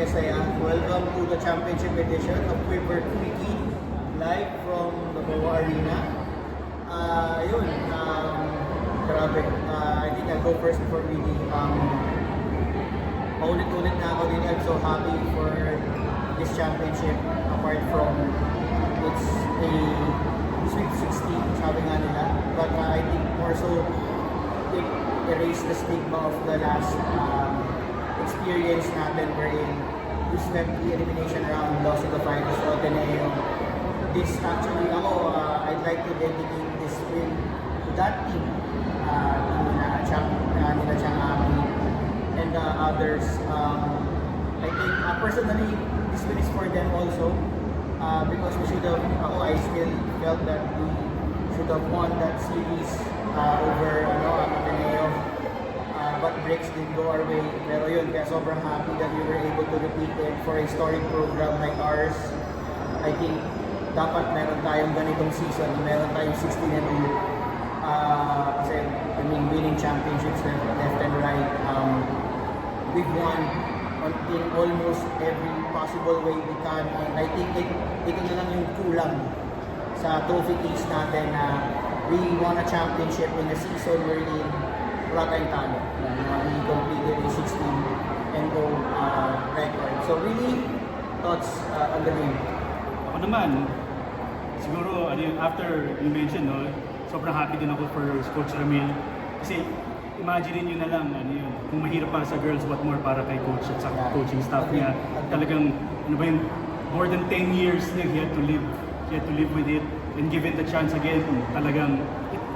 Saya. Welcome to the championship edition of Quiver Quickie, live from the Boa Arena. Grabe. I think I'll go first before really paulit-ulit na ako din. I'm so happy for this championship apart from it's a Sweet 16, sabi nga nila. But I think more so it erased the stigma of the last experience natin wherein we swept the elimination round, lost in the finals to Ateneo. This actually, I'd like to dedicate this win to that team, nila Chang Ami and others. I think personally, this win is for them also because we should have, I still felt that we should have won that series over Ateneo. But breaks didn't go our way. Pero yun, kaya sobrang happy that we were able to repeat it for a historic program like ours. I think dapat meron tayong ganitong season, meron tayong 16 and 2. Kasi, winning championships left and right. We've won in almost every possible way we can. And I think ito na lang yung kulang sa trophy case natin na we won a championship in a season wherein wala tayong talo. We completed a 16 and 0 record. So really, thoughts on the game? Ako naman, siguro after you mentioned, sobrang happy din ako for Coach Ramil. Kasi imagine nyo na lang, kung mahirap para sa girls, what more para kay Coach at sa coaching staff niya. Talagang, more than 10 years niya, he had to live with it. And given the chance again, talagang,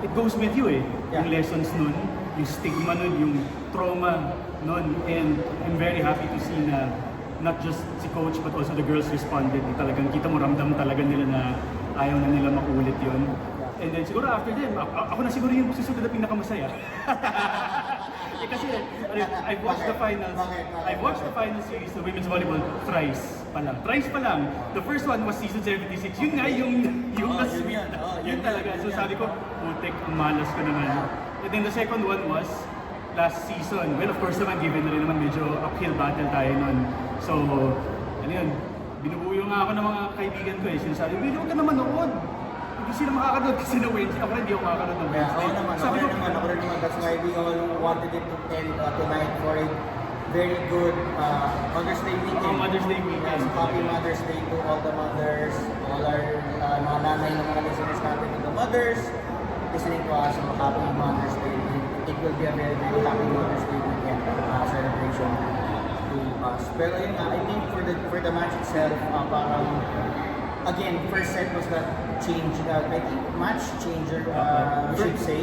it goes with you yung lessons nun, yung stigma nun, yung trauma nun, and I'm very happy to see na not just si coach but also the girls responded. Talagang kita mo, ramdam talaga nila na ayaw na nila makulit yun. And then siguro after them, ako na siguro yung susunod na pinakamasaya. Kasi I've watched the finals. I've watched the final series of women's volleyball thrice pa lang. The first one was season 76. Yun nga yung na-sweet. Yun talaga. So sabi ko, putek, malas ko naman. And then the second one was last season. Well, of course naman, given na rin naman medyo uphill battle tayo nun. So, binubuyo nga ako ng mga kaibigan ko sinasabi, huwag ka naman manood. Hindi sila makakanood kasi na Wednesday. Ako rin hindi ako makakanood ng Wednesday. Ako rin naman. That's why we all wanted it to end tonight for a very good Mother's Day weekend. Mother's Day weekend. Happy Mother's Day to all the mothers, all our mga nanay ng mga listeners natin, to the mothers listening to us. Happy Mother's Day. It will be a very, very happy Mother's Day weekend celebration to us. Pero yun nga, I think for the match itself, parang again, first set was that change, I think match changer, we should say.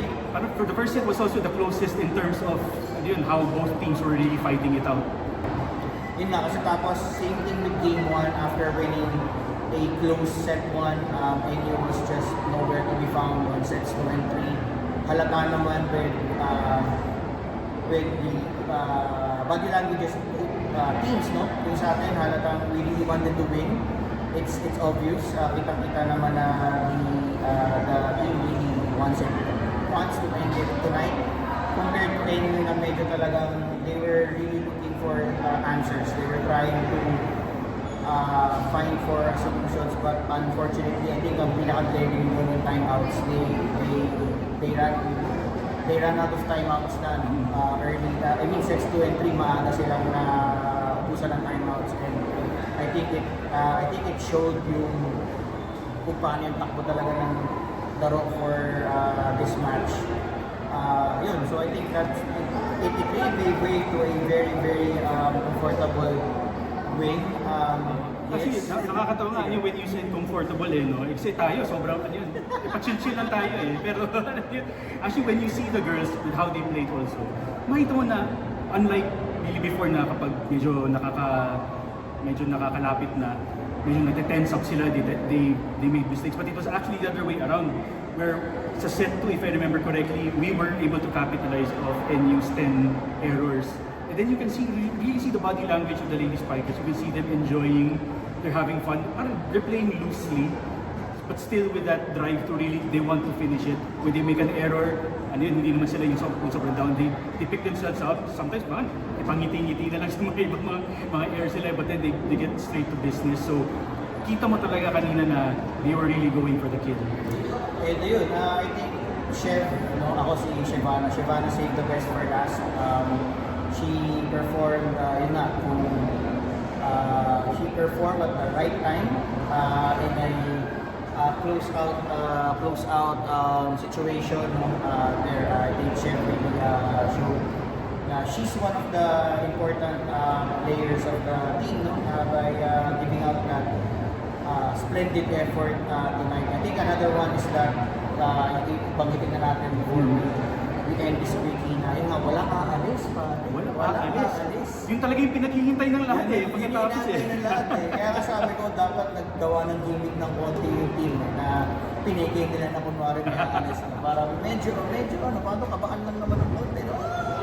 For the first set was also the closest in terms of how both teams were really fighting it out. Yun nga, kasi tapos same thing with game 1 after winning a close set 1, NU was just nowhere to be found on sets 2 and 3. Halata naman with the body languages teams, no? Yung sa atin, halatang we really wanted to win. It's obvious. Kitang-kita naman na the team really wants to end it tonight. Compared to NU na medyo talagang they were really looking for answers. They were trying to find for solutions, but unfortunately, I think ang pinaka-glaring yung timeouts. They ran out of timeouts na early. Sets 2 and 3 maaga silang na ubusan ng timeouts, and I think it showed yung kung paano yung takbo talaga ng laro for this match. So I think that it really gave way to a very, very comfortable win. Actually, nakakatawa nga when you said comfortable kasi tayo, sobrang ipa-chill-chill lang tayo Pero actually when you see the girls with how they played also, makita mo na unlike really before na kapag medyo nakakalapit na, medyo nag-tense up sila, they made mistakes. But it was actually the other way around, where sa set 2, if I remember correctly, we were able to capitalize off NU's 10 errors. And then you can really see the body language of the lady spikers. You can see them enjoying, they're having fun, they're playing loosely. but still with that drive to really, they want to finish it. When they make an error, ano yun, hindi naman sila yung sobrang down. They pick themselves up. Sometimes man, ipangiti-ngiti na lang sa mga ibang mga errors sila, but then they get straight to business. So, kita mo talaga kanina na they were really going for the kill. And yun, I think Chef, ako si Shivana. Shivana saved the best for last. She performed, yun nga, she performed at the right time in a close out situation there. I think Chef really showed na she's one of the important players of the team, no? By giving out that splendid effort tonight. I think another one is that banggitin na natin before we end this weekend na yun nga, wala aalis pa. Wala aalis. Yung talaga yung pinaghihintay ng lahat eh. Pagkatapos eh. Ng lahat eh. Kaya kasabi ko, dapat naggawa ng gimmick ng konti yung team na pinigay nila na kunwari may aalis na. Para medyo, paano kabaan lang naman ng konti.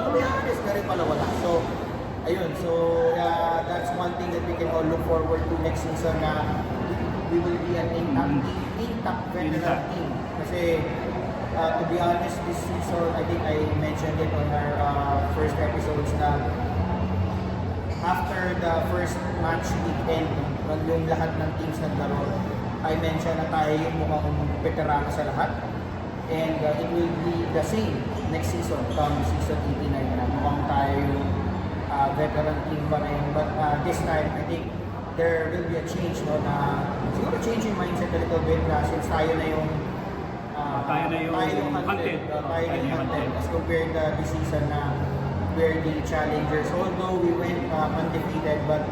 May aalis na rin pala wala. So, ayun. So, that's one thing that we can all look forward to next season na we will be an intact veteran team. Kasi, to be honest, this season, I think I mentioned it on our first episodes na after the first match weekend, yung lahat ng teams naglaro, I mentioned na tayo yung mukhang veterano sa lahat. And it will be the same next season, come season 89 na mukhang tayo yung veteran team pa rin. But this time, I think there will be a change, no, na siguro change yung mindset a little bit na since tayo na yung tayo na yung hunted. Tayo na yung hunted as compared to this season na we're the challengers. Although we went undefeated, but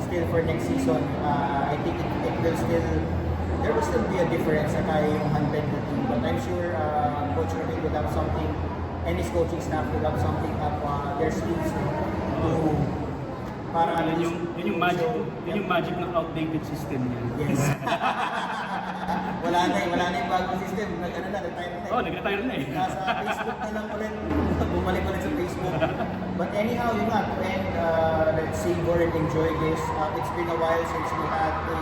still for next season, I think it will still, there will still be a difference na tayo yung hunted na team. But I'm sure Coach Ramil will have something, and his coaching staff will have something up their sleeves to para yun yung magic ng outdated system niya. Yes. wala na yung bagong system. Nag-retire na. Nag-retire na eh. Nasa Facebook na lang ulit. Bumalik ulit sa Facebook. But anyhow, yun nga, to end, let's savor and enjoy this. It's been a while since we had a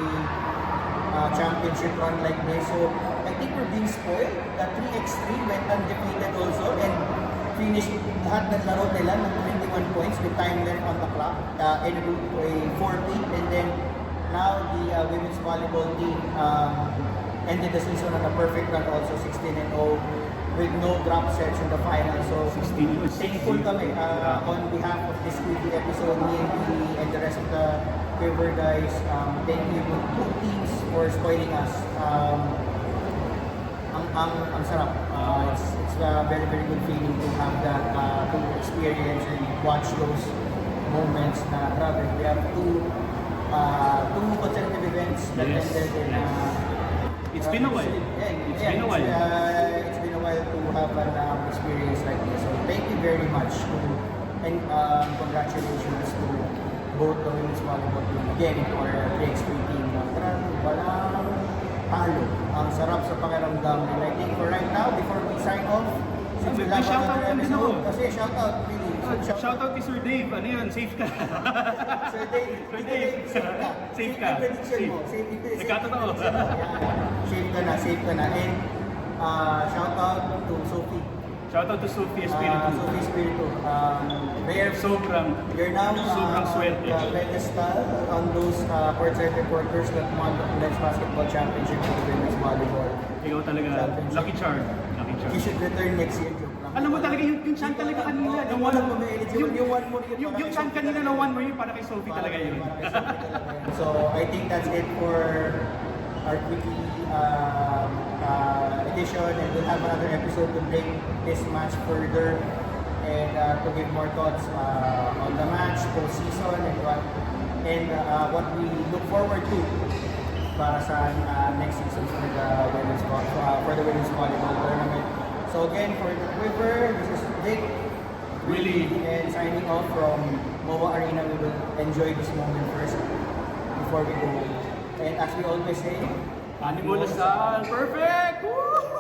championship run like this. So, I think we're being spoiled. The 3x3 went undefeated also and finished lahat ng laro nila ng 21 points with time left on the clock. And to a 4-peat. And then, now the women's volleyball team ended the season on a perfect run also, 16-0 with no drop sets in the final. So, thankful kami on behalf of this weekly episode, me and Billy and the rest of the Quiver guys. Thank you to both teams for spoiling us. Ang sarap. It's a very, very good feeling to have that, to experience and watch those moments na grabe. We have two consecutive events that ended in it's been a while. It's been a while. It's been a while to have an experience like this. So thank you very much and congratulations to both the women's volleyball team again for PX3 team. Walang talo. Ang sarap sa pakiramdam. And I think for right now, before we sign off, since we have another episode, kasi shout out really. Shout out to Sir Dave. Ano yun? Safe ka. Sir Dave. Safe ka. Safe ka. Prediction mo. Nagkatotoo. Safe ka na. And shout out to Sophie. Shout out to Sophie Espiritu. Sophie Espiritu. You're now sobrang swerte. The pedestal on those courtside reporters that won the men's basketball championship for the women's volleyball. Ikaw talaga. Lucky charm. You should return next year. Alam mo talaga yung chant talaga kanina. Yung chant kanina na one mo yun para kay Sophie talaga yun. So I think that's it for our weekly edition, and we'll have another episode to break this match further and to give more thoughts on the match, post-season, and what we look forward to para sa next season for the women's volleyball tournament. So again, for the Quiver, this is Vic, Willie, and signing off from MOA Arena. We will enjoy this moment first before we go home. And as we always say, Animo Lasal, perfect! Woo!